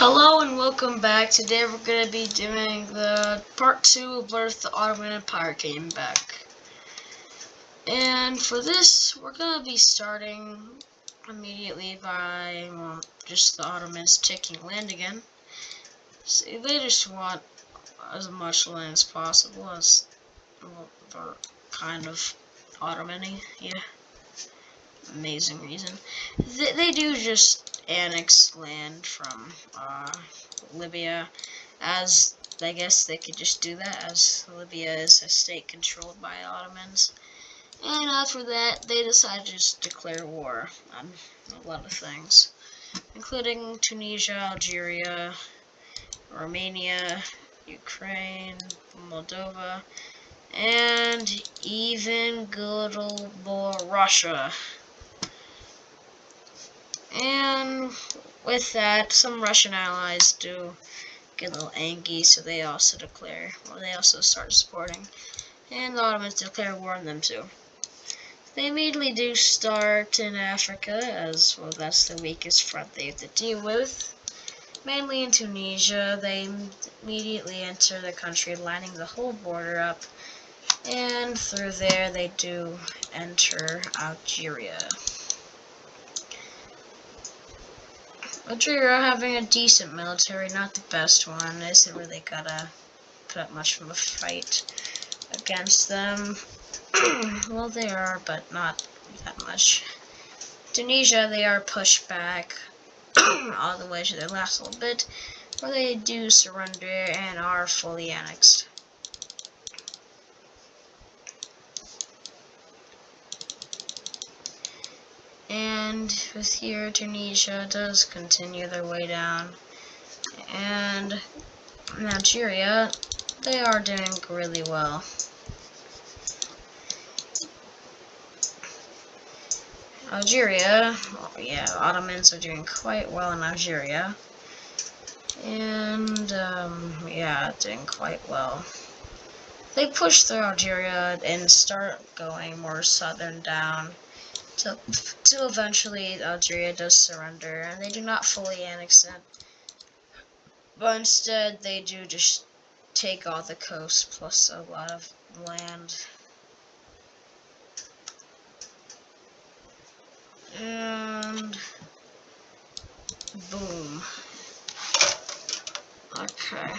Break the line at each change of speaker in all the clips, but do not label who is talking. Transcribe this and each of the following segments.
Hello and welcome back. Today we're going to be doing the part 2 of what if the Ottoman Empire came back. And for this, we're going to be starting immediately by, just the Ottomans taking land again. So they just want as much land as possible, as they're kind of Ottoman-y, yeah. Amazing reason. They do just annex land from Libya, as I guess they could just do that, as Libya is a state controlled by Ottomans. And after that, they decided to just declare war on a lot of things, including Tunisia, Algeria, Romania, Ukraine, Moldova, and even good old boy Russia. And with that, some Russian allies do get a little angry, so they also start supporting, and the Ottomans declare war on them too. They immediately do start in Africa, as well that's the weakest front they have to deal with. Mainly in Tunisia, they immediately enter the country, lining the whole border up, and through there they do enter Algeria. Algeria having a decent military, not the best one. Isn't really gotta put up much of a fight against them. Well, they are, but not that much. Tunisia, they are pushed back all the way to their last little bit, where they do surrender and are fully annexed. And with here, Tunisia does continue their way down. And in Algeria, they are doing really well. Algeria, yeah, Ottomans are doing quite well in Algeria. And, yeah, doing quite well. They push through Algeria and start going more southern down till eventually Algeria does surrender, and they do not fully annex it, but instead they do just take all the coast plus a lot of land. And boom. Okay.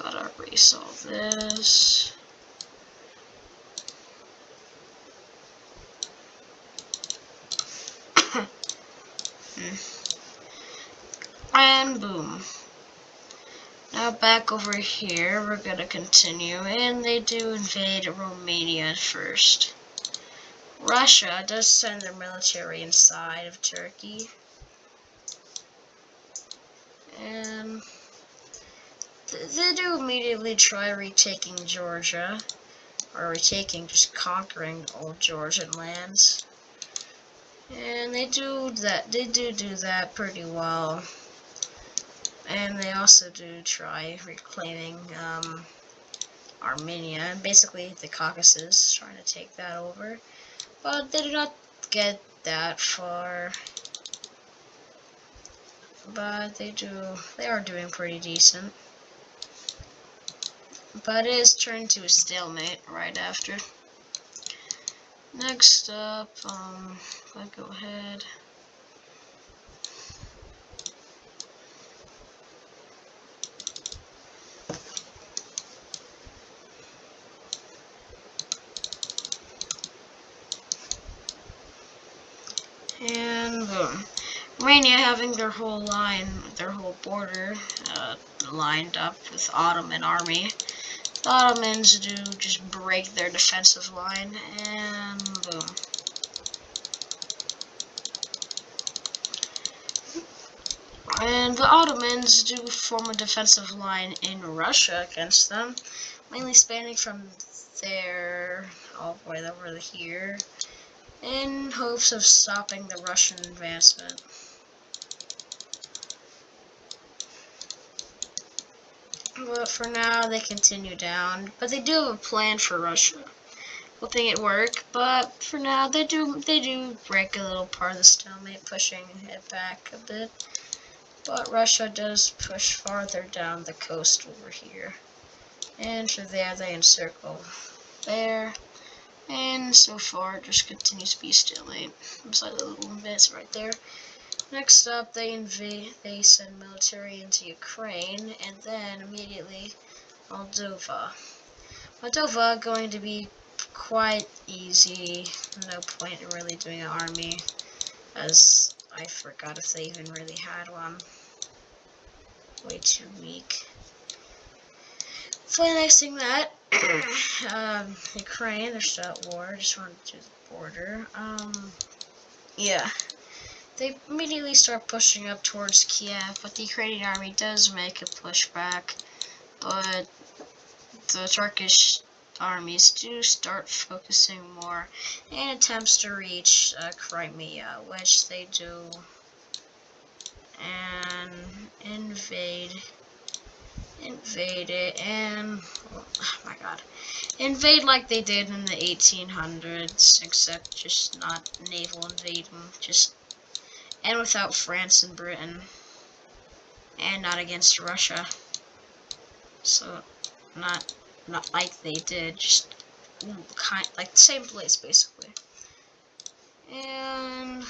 Gotta erase all this. And boom. Now back over here, we're gonna continue, and they do invade Romania first. Russia does send their military inside of Turkey, and they do immediately try retaking Georgia, or just conquering old Georgian lands. And they do that pretty well. And they also do try reclaiming Armenia, and basically the Caucasus, trying to take that over. But they do not get that far. But they are doing pretty decent. But it is turned to a stalemate right after. Next up, let's go ahead. And boom. Romania having their whole border lined up with Ottoman army. The Ottomans do just break their defensive line, and boom. And the Ottomans do form a defensive line in Russia against them, mainly spanning from there all the way over here, in hopes of stopping the Russian advancement. But for now, they continue down. But they do have a plan for Russia. hoping it work. But for now, they do break a little part of the stalemate, pushing it back a bit. But Russia does push farther down the coast over here. And from there, they encircle there. And so far, it just continues to be stalemate. It's like a little bits right there. Next up, they send military into Ukraine, and then immediately Moldova. Moldova going to be quite easy. No point in really doing an army, as I forgot if they even really had one. Way too weak. Flexing that, Ukraine, they're still at war. Just wanted to do the border. Yeah. They immediately start pushing up towards Kiev, but the Ukrainian army does make a pushback. But the Turkish armies do start focusing more in attempts to reach Crimea, which they do, and invade it, and oh my god, invade like they did in the 1800s, except just not naval invading, just and without France and Britain, and not against Russia. So not like they did, just kind like the same place basically. And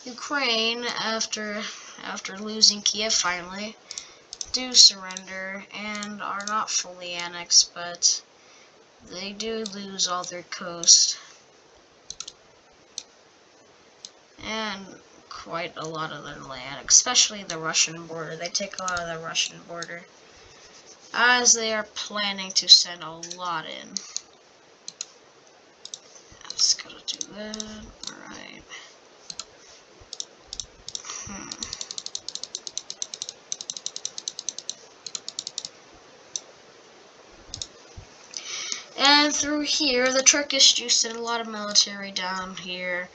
Ukraine, after losing Kiev finally, do surrender and are not fully annexed, but they do lose all their coast and quite a lot of their land, especially the Russian border. They take a lot of the Russian border, as they are planning to send a lot in. Just gotta do that. Alright. And through here, the Turkish do send a lot of military down here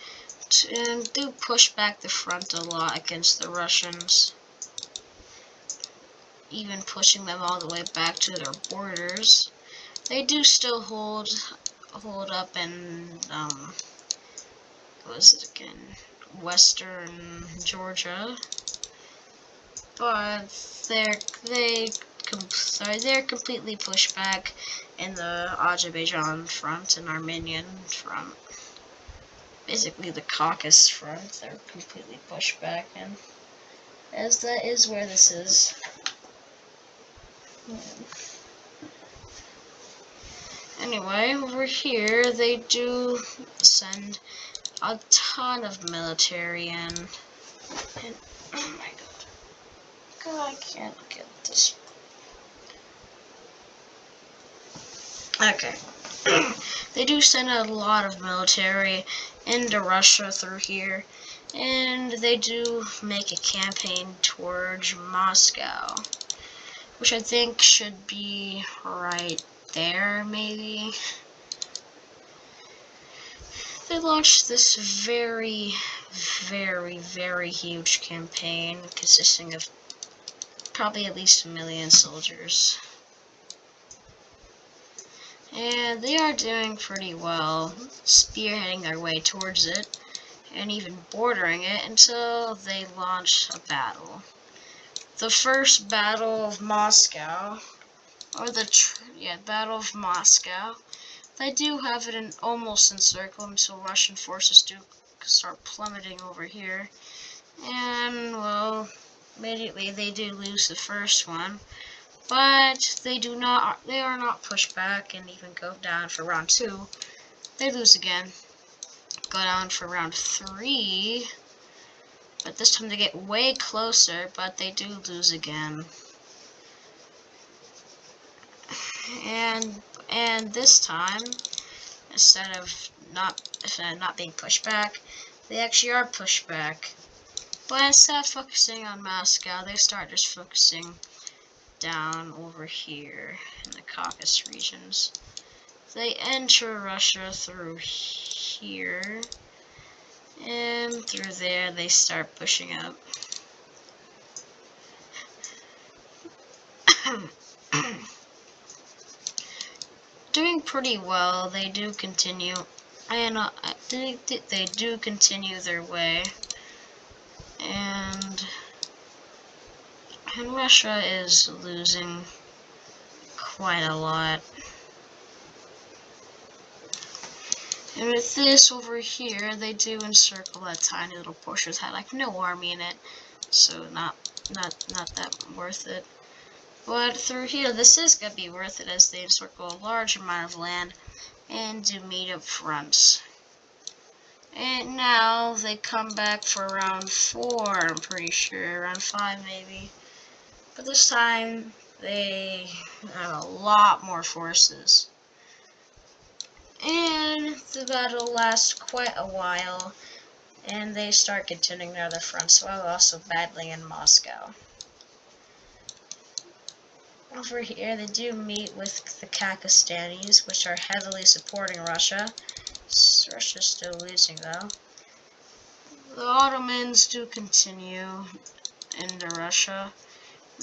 and do push back the front a lot against the Russians, even pushing them all the way back to their borders. They do still hold up in what was it again? Western Georgia, but they're completely pushed back in the Azerbaijan front and Armenian front. Basically the Caucasus front, they're completely pushed back, and as that is where this is. Anyway, over here they do send a ton of military in, and oh my god, I can't get this. Okay. They do send a lot of military into Russia through here, and they do make a campaign towards Moscow, which I think should be right there, maybe. They launched this very, very, very huge campaign consisting of probably at least 1 million soldiers. And they are doing pretty well, spearheading their way towards it, and even bordering it until they launch a battle. The first Battle of Moscow, or Battle of Moscow, they do have it almost encircled until Russian forces do start plummeting over here. And, well, immediately they do lose the first one. But they are not pushed back and even go down for round 2. They lose again. Go down for round 3. But this time they get way closer, but they do lose again. And this time, instead of not being pushed back, they actually are pushed back. But instead of focusing on Moscow, they start just focusing down over here in the Caucasus regions. They enter Russia through here, and through there they start pushing up. Doing doing pretty well. They do continue, and I think that they do continue their way, and Russia is losing quite a lot. And with this over here, they do encircle that tiny little portion that had like no army in it, so not that worth it. But through here, this is gonna be worth it as they encircle a large amount of land and do meet up fronts. And now they come back for round 4, I'm pretty sure, round 5 maybe. But this time they have a lot more forces. And the battle lasts quite a while, and they start continuing their other fronts while also battling in Moscow. Over here, they do meet with the Kakastanis, which are heavily supporting Russia. Russia's still losing, though. The Ottomans do continue into Russia,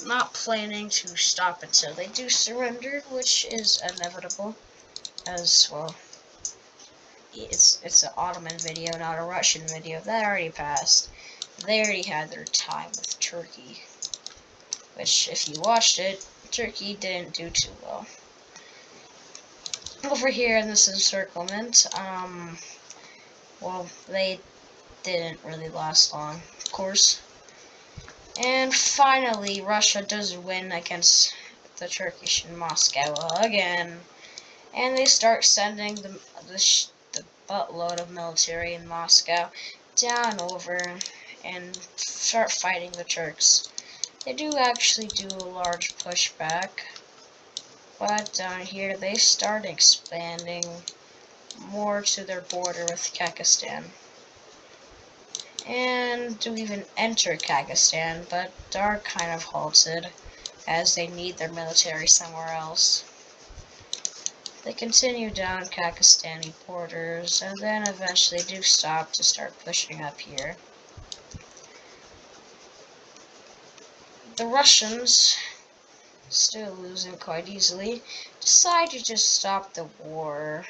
not planning to stop until they do surrender, which is inevitable, as well. It's an Ottoman video, not a Russian video. That already passed. They already had their time with Turkey, which, if you watched it, Turkey didn't do too well. Over here in this encirclement, well, they didn't really last long, of course. And finally, Russia does win against the Turkish in Moscow again, and they start sending the buttload of military in Moscow down over and start fighting the Turks. They do actually do a large pushback, but down here they start expanding more to their border with Kakistan, and do even enter Kakistan, but are kind of halted as they need their military somewhere else. They continue down Kakistani borders, and then eventually do stop to start pushing up here. The Russians, still losing quite easily, decide to just stop the war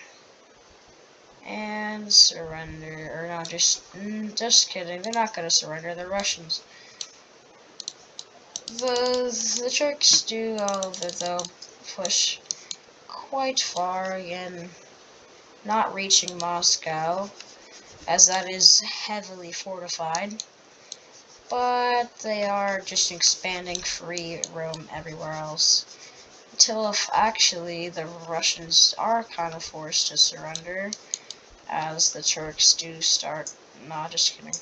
and surrender. Or no, just kidding. They're not gonna surrender. The Russians. The Turks do, however, though, push quite far again, not reaching Moscow, as that is heavily fortified, but they are just expanding free roam everywhere else, until actually the Russians are kind of forced to surrender, as the Turks do start, just kidding,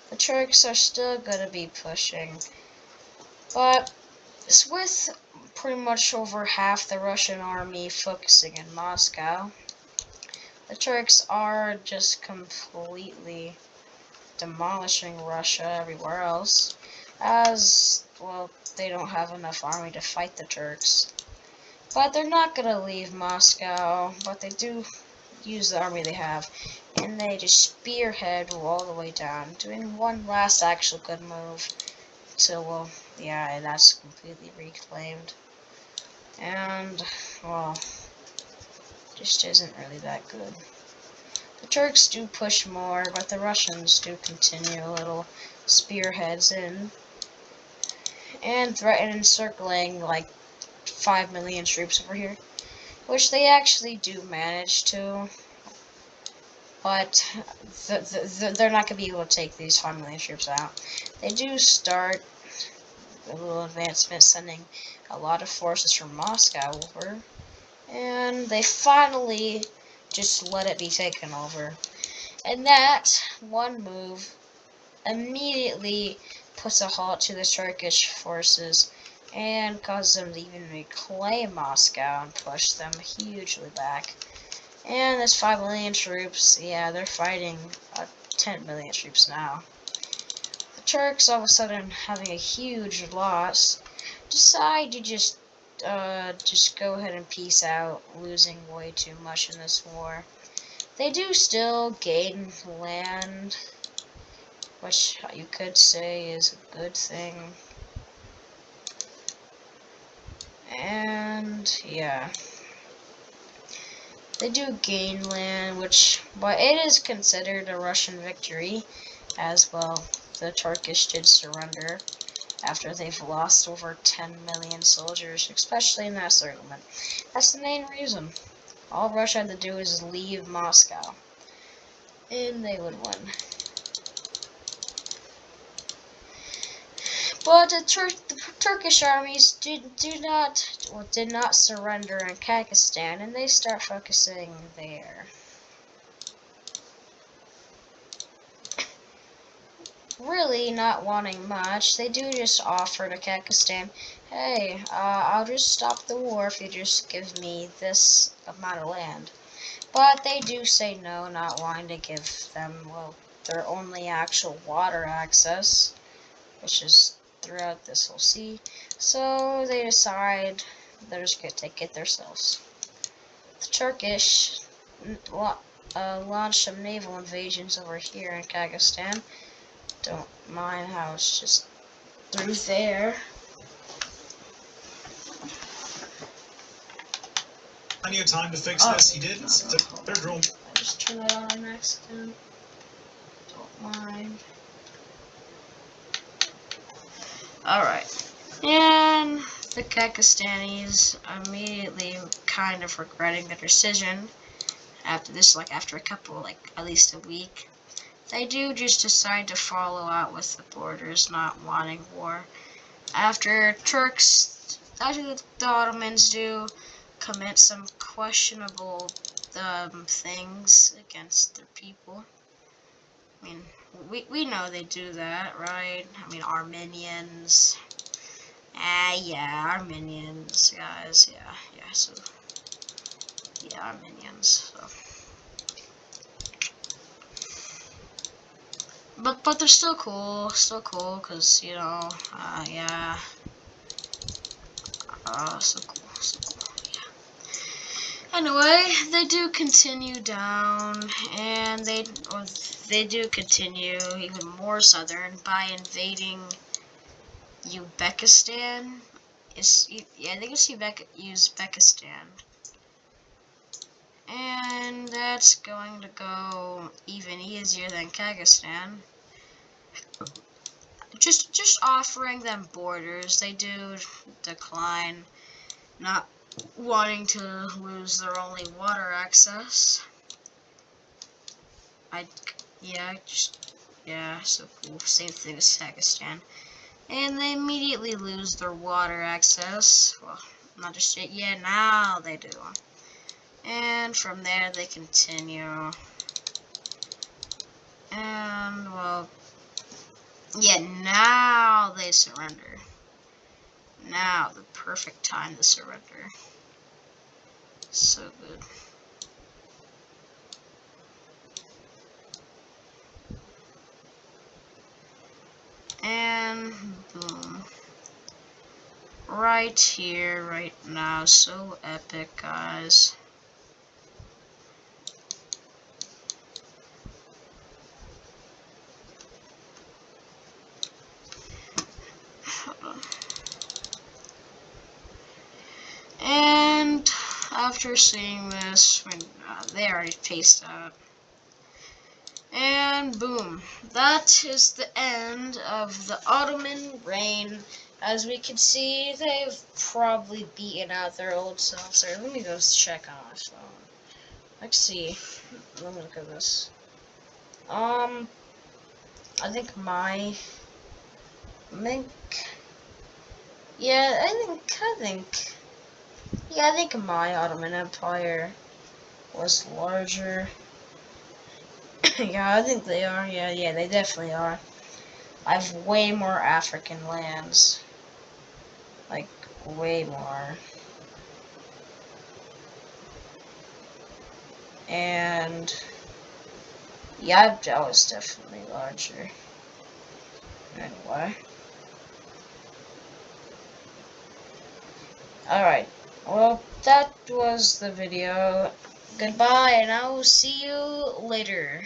the Turks are still gonna be pushing, but with pretty much over half the Russian army focusing in Moscow, the Turks are just completely demolishing Russia everywhere else, as, well, they don't have enough army to fight the Turks. But they're not gonna leave Moscow, but they do use the army they have, and they just spearhead all the way down, doing one last actual good move, till, well, yeah, that's completely reclaimed. And, well, just isn't really that good. The Turks do push more, but the Russians do continue little spearheads in, and threaten encircling like 5 million troops over here, which they actually do manage to, but they're not going to be able to take these 5 million troops out. They do start a little advancement, sending a lot of forces from Moscow over, and they finally just let it be taken over. And that one move immediately puts a halt to the Turkish forces and causes them to even reclaim Moscow and push them hugely back. And this 5 million troops, yeah, they're fighting 10 million troops now. The Turks, all of a sudden having a huge loss, decide to just go ahead and peace out, losing way too much in this war. They do still gain land, which you could say is a good thing. And yeah, They do gain land, but it is considered a Russian victory, as well. The Turkish did surrender after they've lost over 10 million soldiers, especially in that settlement. That's the main reason. All Russia had to do is leave Moscow, and they would win. But the Turkish armies did not surrender in Kazakhstan, and they start focusing there. Really not wanting much, they do just offer to Kazakhstan, hey, I'll just stop the war if you just give me this amount of land. But they do say no, not wanting to give them, well, their only actual water access, which is throughout this whole sea. So they decide they're just gonna take it themselves. The Turkish launched some naval invasions over here in Kazakhstan. Don't mind how it's just through there.
Plenty of time to fix this. He didn't. Third room.
I just turned that on an accident. Don't mind. Alright. And the Kazakhstanis immediately kind of regretting the decision. After this, after a couple, at least a week, they do just decide to follow out with the borders, not wanting war. After the Ottomans do commit some questionable things against their people. I mean, we know they do that, right? I mean, Armenians. Yeah, Armenians, guys. Yeah. So, yeah, Armenians. So. But they're still cool, cause yeah. So cool, yeah. Anyway, they do continue down, and they do continue even more southern by invading Uzbekistan. I think it's Uzbekistan. And that's going to go even easier than Kazakhstan. Just offering them borders, they do decline, not wanting to lose their only water access. So cool. Same thing as Kazakhstan. And they immediately lose their water access. Well, not just yet. Yeah, now they do. And from there they continue. And, well, yeah, now they surrender. Now, the perfect time to surrender. So good. And boom. Right here, right now. So epic, guys. And after seeing this, they already paced out. And boom, that is the end of the Ottoman reign. As we can see, they've probably beaten out their old selves. Or let me go check on my phone. Let's see. Let me look at this. I think I think my Ottoman Empire was larger. Yeah, I think they are. Yeah, they definitely are. I have way more African lands. Like, way more. And, yeah, I was definitely larger. Anyway. Alright. Well, that was the video. Goodbye, and I will see you later.